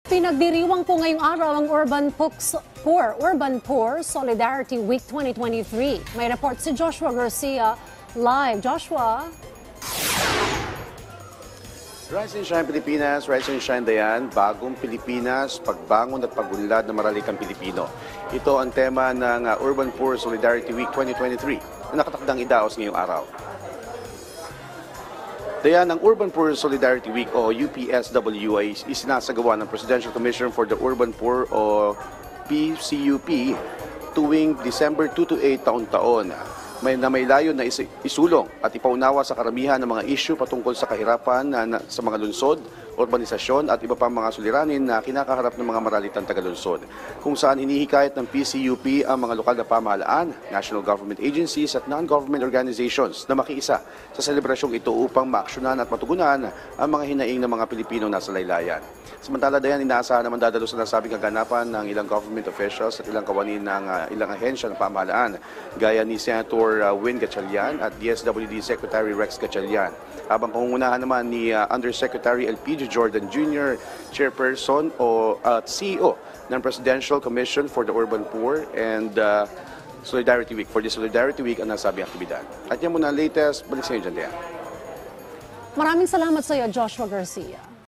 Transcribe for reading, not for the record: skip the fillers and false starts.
Pinagdiriwang po ngayong araw ang Urban Poor Solidarity Week 2023. May report si Joshua Garcia live. Joshua? Rise and Shine Pilipinas, Rise and Shine Dayan, Bagong Pilipinas, Pagbangon at Pagunlad ng Maralikang Pilipino. Ito ang tema ng Urban Poor Solidarity Week 2023 na nakatakdang idaos ngayong araw. Dayan, ang Urban Poor Solidarity Week o UPSW ay isinasagawa ng Presidential Commission for the Urban Poor o PCUP tuwing December 2 to 8 taon-taon. May layo na isulong at ipaunawa sa karamihan ng mga issue patungkol sa kahirapan sa mga lungsod, urbanisasyon at iba pang mga suliranin na kinakaharap ng mga maralitang tagalunsod, kung saan hinihikayat ng PCUP ang mga lokal na pamahalaan, national government agencies at non-government organizations na makiisa sa selebrasyong ito upang maaksyonan at matugunan ang mga hinaing ng mga Pilipino nasa laylayan. Samantala dayan, inaasahan naman dadalo sa nasabing kaganapan ng ilang government officials at ilang kawani ng ilang ahensya ng pamahalaan, gaya ni Senator Win Gatchalian at DSWD Secretary Rex Gatchalian. Habang pangungunahan naman ni Undersecretary Elpidio Jordan Jr., Chairperson o CEO ng Presidential Commission for the Urban Poor and Solidarity Week. For the Solidarity Week ang nasabing aktibidad. At yan muna ang latest. Balik sa inyo dyan, Dayan. Maraming salamat sa iyo, Joshua Garcia.